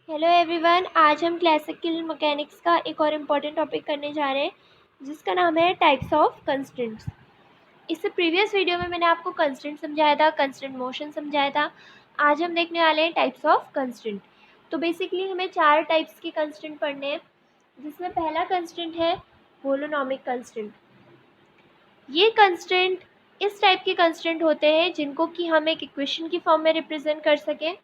Hello everyone, आज हम classical mechanics का एक और इम्पॉर्टेंट टॉपिक करने जा रहे हैं जिसका नाम है टाइप्स ऑफ कंस्ट्रेंट्स। इससे प्रीवियस वीडियो में मैंने आपको कंस्ट्रेंट समझाया था, कंस्ट्रेंट मोशन समझाया था। आज हम देखने वाले हैं टाइप्स ऑफ कंस्ट्रेंट। तो बेसिकली हमें 4 टाइप्स के कंस्ट्रेंट पढ़ने हैं, जिसमें पहला कंस्ट्रेंट है होलोनॉमिक कंस्ट्रेंट। ये कंस्ट्रेंट इस टाइप के कंस्ट्रेंट होते हैं जिनको कि हम एक इक्वेशन की फॉर्म में रिप्रेजेंट कर सकें,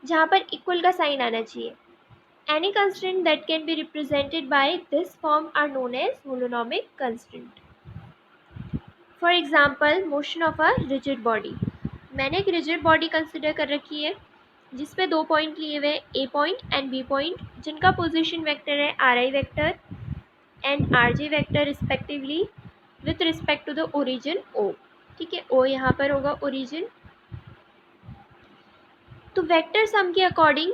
जहाँ पर इक्वल का साइन आना चाहिए। Any constraint that can be represented by this form are known as holonomic constraint. For example, motion of a rigid body. मैंने एक rigid body consider कर रखी है जिसपे 2 पॉइंट लिए हुए A point and B point, जिनका पोजीशन वेक्टर है RI vector and RJ vector respectively with respect to the origin O। ठीक है, O यहाँ पर होगा ओरिजिन। तो वेक्टर सम के अकॉर्डिंग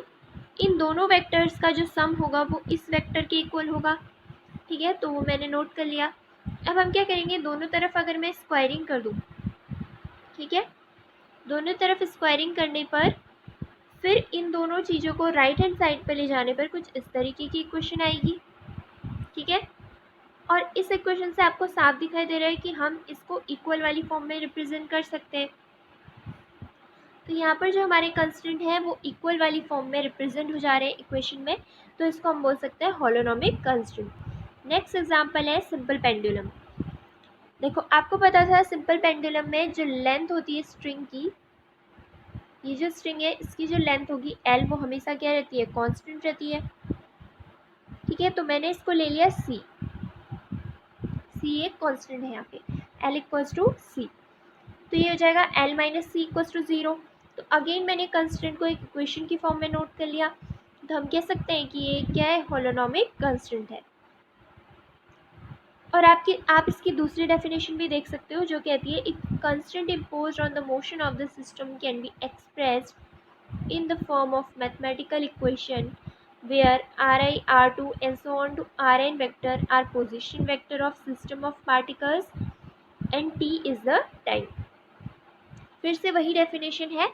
इन दोनों वेक्टर्स का जो सम होगा वो इस वेक्टर के इक्वल होगा। ठीक है, तो वो मैंने नोट कर लिया। अब हम क्या करेंगे, दोनों तरफ अगर मैं स्क्वायरिंग कर दूँ, ठीक है, दोनों तरफ स्क्वायरिंग करने पर फिर इन दोनों चीज़ों को राइट हैंड साइड पर ले जाने पर कुछ इस तरीके की इक्वेशन आएगी। ठीक है, और इस इक्वेशन से आपको साफ दिखाई दे रहा है कि हम इसको इक्वल वाली फॉर्म में रिप्रेजेंट कर सकते हैं। तो यहाँ पर जो हमारे कंस्टेंट हैं वो इक्वल वाली फॉर्म में रिप्रेजेंट हो जा रहे हैं इक्वेशन में, तो इसको हम बोल सकते हैं होलोनोमिक कंस्टेंट। नेक्स्ट एग्जांपल है सिंपल पेंडुलम। देखो, आपको पता था सिंपल पेंडुलम में जो लेंथ होती है स्ट्रिंग की, ये जो स्ट्रिंग है इसकी जो लेंथ होगी L, वो हमेशा क्या रहती है, कांस्टेंट रहती है। ठीक है, तो मैंने इसको ले लिया C एक कांस्टेंट है यहाँ पे, L इक्वल्स टू C। तो ये हो जाएगा L minus C equals to 0। तो अगेन मैंने कंस्टेंट को एक इक्वेशन की फॉर्म में नोट कर लिया, तो हम कह सकते हैं कि ये क्या है, होलोनोमिक कंस्टेंट है। और आप इसकी दूसरी डेफिनेशन भी देख सकते हो, जो कहती है if constraint imposed on the motion of the system can be expressed in the form of mathematical equation where Ri, R2 and so on to Rn vector are position vector of system of particles and t is the time। फिर से वही definition है,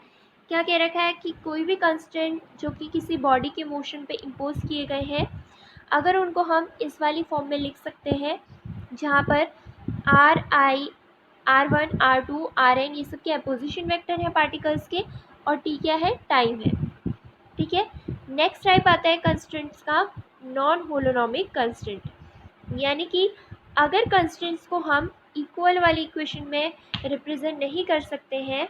क्या कह रखा है कि कोई भी कंस्टेंट जो कि किसी बॉडी के मोशन पे इम्पोज किए गए हैं, अगर उनको हम इस वाली फॉर्म में लिख सकते हैं, जहाँ पर Ri, R1, R2, Rn ये सब क्या है, पोजिशन वेक्टर है पार्टिकल्स के, और t क्या है, टाइम है। ठीक है, नेक्स्ट टाइप आता है कंस्टेंट्स का नॉन होलोनोमिक कंस्टेंट, यानी कि अगर कंस्टेंट्स को हम इक्वल वाली इक्वेशन में रिप्रेजेंट नहीं कर सकते हैं,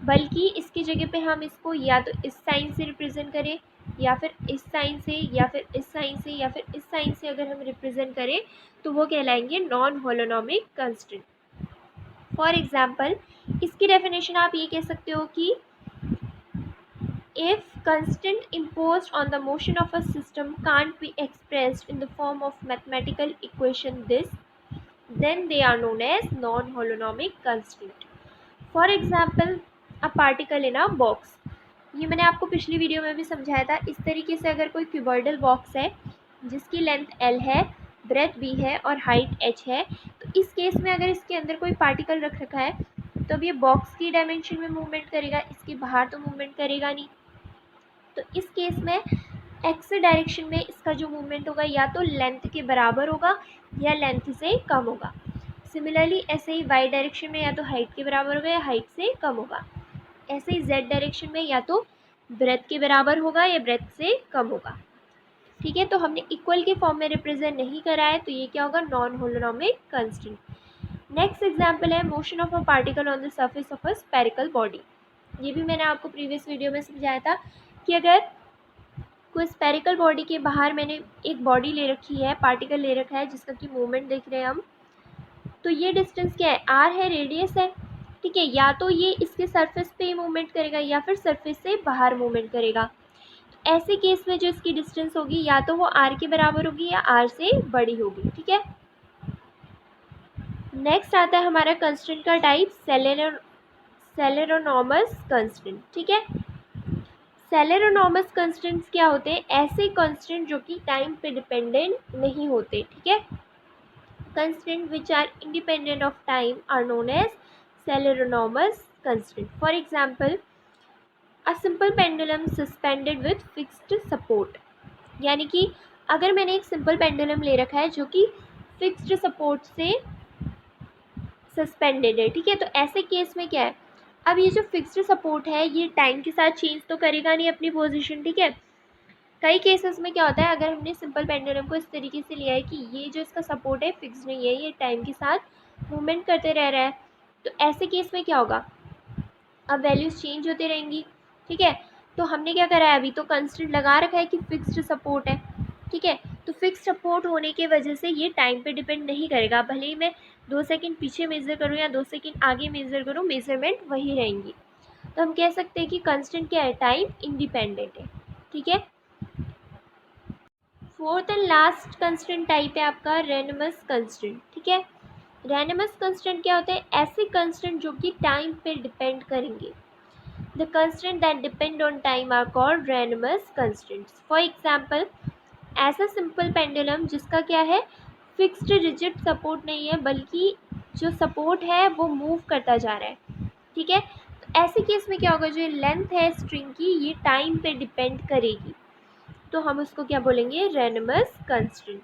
बल्कि इसकी जगह पे हम इसको या तो इस साइन से रिप्रेजेंट करें, या फिर इस साइन से, या फिर इस साइन से, या फिर इस साइन से अगर हम रिप्रेजेंट करें, तो वो कहलाएंगे non holonomic constant. For example, इसकी डेफिनेशन आप ये कह सकते हो कि if constant imposed on the motion of a system can't be expressed in the form of mathematical equation this, then they are known as non-holonomic constant। For example, a particle in a box। ये मैंने आपको पिछली video में भी समझाया था। इस तरीके से अगर कोई क्यूबॉइडल बॉक्स है जिसकी लेंथ L है, ब्रेथ B है और हाइट H है, तो इस केस में अगर इसके अंदर कोई पार्टिकल रख रखा है, तो अब ये बॉक्स की डायमेंशन में मूवमेंट करेगा, इसके बाहर तो मूवमेंट करेगा नहीं। तो इस केस में एक्स डायरेक्शन में इसका जो मूवमेंट होगा या तो लेंथ के बराबर होगा या लेंथ से कम होगा। सिमिलरली ऐसे ही वाई डायरेक्शन में या तो हाइट के बराबर होगा या हाइट से कम होगा। ऐसे ही जेड डायरेक्शन में या तो ब्रेथ के बराबर होगा या ब्रेथ से कम होगा। ठीक है, तो हमने इक्वल के फॉर्म में रिप्रेजेंट नहीं करा है, तो ये क्या होगा, non holonomic constant. Next example है motion of a particle on the surface of a spherical body. ये भी मैंने आपको प्रीवियस वीडियो में समझाया था कि अगर कोई स्पेरिकल बॉडी के बाहर मैंने एक बॉडी ले रखी है, पार्टिकल ले रखा है जिसका कि मूवमेंट देख रहे हैं हम, तो ये डिस्टेंस क्या है, r है, रेडियस है। ठीक है, या तो ये इसके सरफेस पे ही मूवमेंट करेगा या फिर सरफेस से बाहर मूवमेंट करेगा। तो ऐसे केस में जो इसकी डिस्टेंस होगी या तो वो r के बराबर होगी या r से बड़ी होगी। ठीक है, नेक्स्ट आता है हमारा कंस्टेंट का टाइप सेलेरोनॉमस कंस्टेंट। ठीक है, सेलेरोनॉमस कंस्टेंट्स क्या होते हैं, ऐसे कंस्टेंट जो कि टाइम पे डिपेंडेंट नहीं होते। ठीक है, constant which are independent of time are known as scleronomous constant. For example, a simple pendulum suspended with fixed support, यानी कि अगर मैंने एक सिंपल पेंडुलम ले रखा है जो कि फिक्स्ड सपोर्ट से सस्पेंडेड है, ठीक है, तो ऐसे केस में क्या है, अब ये जो फिक्स्ड सपोर्ट है ये टाइम के साथ चेंज तो करेगा नहीं अपनी पोजीशन, ठीक है। कई केसेस में क्या होता है, अगर हमने सिंपल पेंडुलम को इस तरीके से लिया है कि ये जो इसका सपोर्ट है फिक्स नहीं है, ये टाइम के साथ मूवमेंट करते रह रहा है, तो ऐसे केस में क्या होगा, अब वैल्यूज चेंज होती रहेंगी, ठीक है। तो हमने क्या करा है, अभी तो कंस्टेंट लगा रखा है कि फिक्स्ड सपोर्ट है, ठीक है। तो फिक्स सपोर्ट होने की वजह से ये टाइम पे डिपेंड नहीं करेगा, भले ही मैं 2 सेकंड पीछे मेज़र करूँ या 2 सेकंड आगे मेज़र करूँ, मेजरमेंट वही रहेंगी। तो हम कह सकते हैं कि कंस्टेंट क्या है, टाइम इंडिपेंडेंट है, ठीक है। Fourth and last constraint type है आपका रैंडमस कंस्टेंट, ठीक है। रैंडमस कंस्टेंट क्या होते हैं, ऐसे कंस्टेंट जो कि टाइम पे डिपेंड करेंगे। The constant that depend on time are called rheonomous constants. For example, ऐसा सिंपल पेंडुलम जिसका क्या है, फिक्स्ड रिजिड सपोर्ट नहीं है, बल्कि जो सपोर्ट है वो मूव करता जा रहा है, ठीक है। तो ऐसे केस में क्या होगा, जो लेंथ है स्ट्रिंग की ये टाइम पे डिपेंड करेगी, तो हम उसको क्या बोलेंगे, रैंडमस कंस्टेंट।